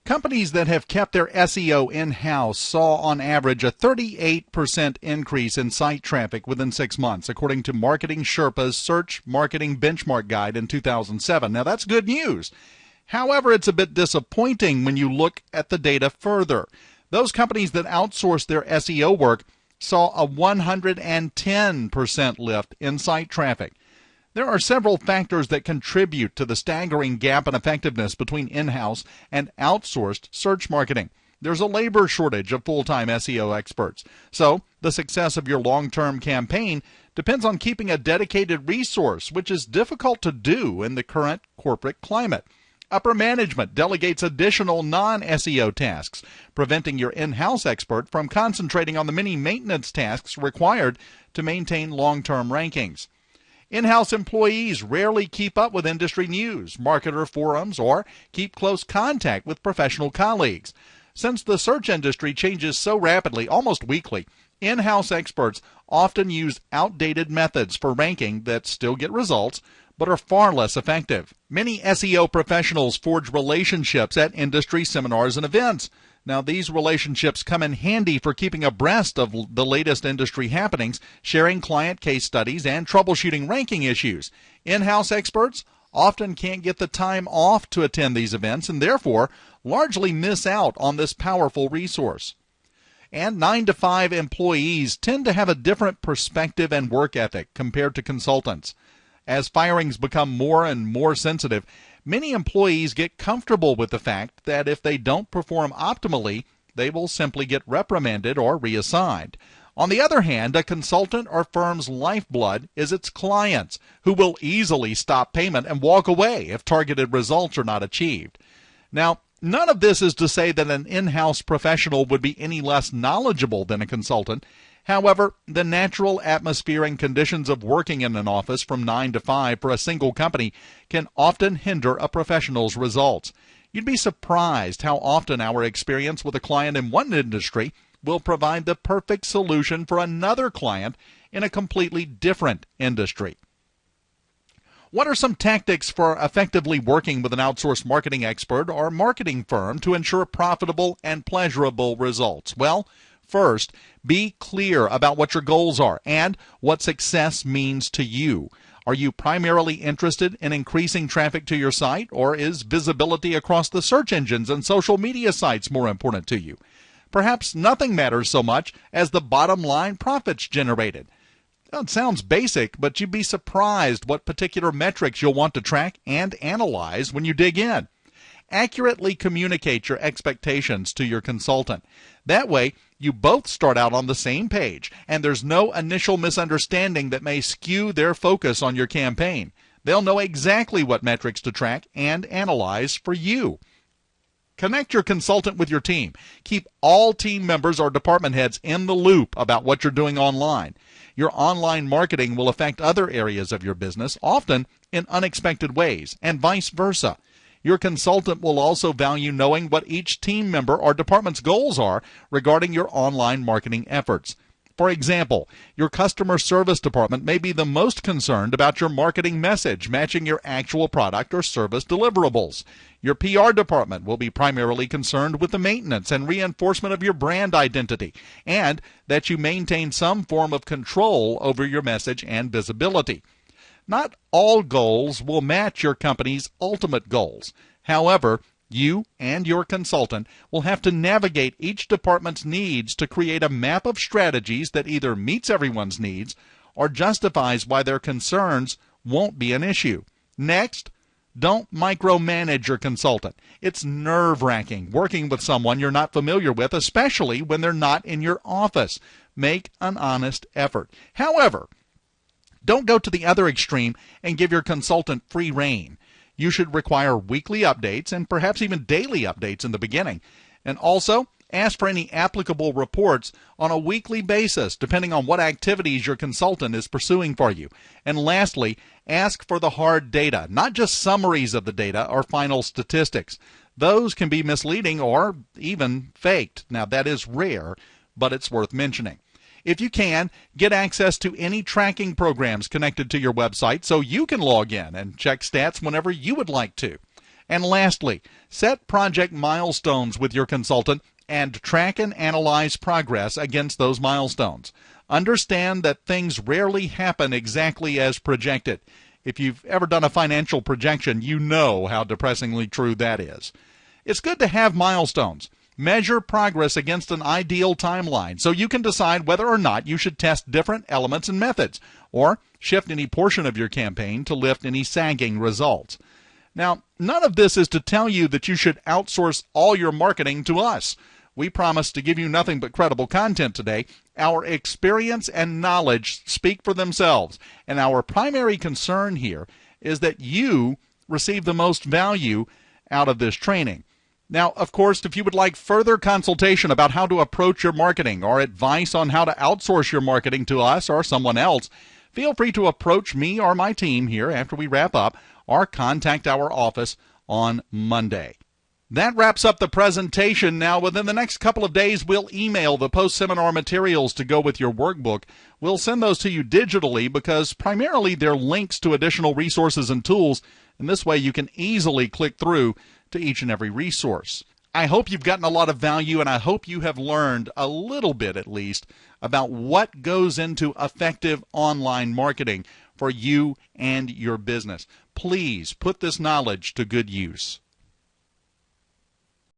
Companies that have kept their SEO in-house saw on average a 38% increase in site traffic within 6 months, according to Marketing Sherpa's Search Marketing Benchmark Guide in 2007. Now, that's good news. However, it's a bit disappointing when you look at the data further. Those companies that outsourced their SEO work saw a 110% lift in site traffic. There are several factors that contribute to the staggering gap in effectiveness between in-house and outsourced search marketing. There's a labor shortage of full-time SEO experts. So, the success of your long-term campaign depends on keeping a dedicated resource, which is difficult to do in the current corporate climate. Upper management delegates additional non-SEO tasks, preventing your in-house expert from concentrating on the many maintenance tasks required to maintain long-term rankings. In-house employees rarely keep up with industry news, marketer forums, or keep close contact with professional colleagues. Since the search industry changes so rapidly, almost weekly, in-house experts often use outdated methods for ranking that still get results, but are far less effective. Many SEO professionals forge relationships at industry seminars and events. Now, these relationships come in handy for keeping abreast of the latest industry happenings, sharing client case studies, and troubleshooting ranking issues. In-house experts often can't get the time off to attend these events and therefore largely miss out on this powerful resource. And 9-to-5 employees tend to have a different perspective and work ethic compared to consultants. As firings become more and more sensitive, many employees get comfortable with the fact that if they don't perform optimally, they will simply get reprimanded or reassigned. On the other hand, a consultant or firm's lifeblood is its clients, who will easily stop payment and walk away if targeted results are not achieved. Now, none of this is to say that an in-house professional would be any less knowledgeable than a consultant. However, the natural atmosphere and conditions of working in an office from 9 to 5 for a single company can often hinder a professional's results. You'd be surprised how often our experience with a client in one industry will provide the perfect solution for another client in a completely different industry. What are some tactics for effectively working with an outsourced marketing expert or marketing firm to ensure profitable and pleasurable results? Well, first, be clear about what your goals are and what success means to you. Are you primarily interested in increasing traffic to your site, or is visibility across the search engines and social media sites more important to you? Perhaps nothing matters so much as the bottom line profits generated. It sounds basic, but you'd be surprised what particular metrics you'll want to track and analyze when you dig in. Accurately communicate your expectations to your consultant. That way, you both start out on the same page, and there's no initial misunderstanding that may skew their focus on your campaign. They'll know exactly what metrics to track and analyze for you. Connect your consultant with your team. Keep all team members or department heads in the loop about what you're doing online. Your online marketing will affect other areas of your business, often in unexpected ways, and vice versa. Your consultant will also value knowing what each team member or department's goals are regarding your online marketing efforts. For example, your customer service department may be the most concerned about your marketing message matching your actual product or service deliverables. Your PR department will be primarily concerned with the maintenance and reinforcement of your brand identity, and that you maintain some form of control over your message and visibility. Not all goals will match your company's ultimate goals. However, you and your consultant will have to navigate each department's needs to create a map of strategies that either meets everyone's needs or justifies why their concerns won't be an issue. Next, don't micromanage your consultant. It's nerve-wracking working with someone you're not familiar with, especially when they're not in your office. Make an honest effort. However, don't go to the other extreme and give your consultant free rein. You should require weekly updates and perhaps even daily updates in the beginning. And also, ask for any applicable reports on a weekly basis, depending on what activities your consultant is pursuing for you. And lastly, ask for the hard data, not just summaries of the data or final statistics. Those can be misleading or even faked. Now, that is rare, but it's worth mentioning. If you can, get access to any tracking programs connected to your website so you can log in and check stats whenever you would like to. And lastly, set project milestones with your consultant and track and analyze progress against those milestones. Understand that things rarely happen exactly as projected. If you've ever done a financial projection, you know how depressingly true that is. It's good to have milestones. Measure progress against an ideal timeline so you can decide whether or not you should test different elements and methods or shift any portion of your campaign to lift any sagging results. Now, none of this is to tell you that you should outsource all your marketing to us. We promise to give you nothing but credible content today. Our experience and knowledge speak for themselves, and our primary concern here is that you receive the most value out of this training. Now, of course, if you would like further consultation about how to approach your marketing or advice on how to outsource your marketing to us or someone else, feel free to approach me or my team here after we wrap up or contact our office on Monday. That wraps up the presentation. Now, within the next couple of days, we'll email the post-seminar materials to go with your workbook. We'll send those to you digitally because primarily they're links to additional resources and tools, and this way you can easily click through to each and every resource. I hope you've gotten a lot of value, and I hope you have learned a little bit at least about what goes into effective online marketing for you and your business. Please put this knowledge to good use.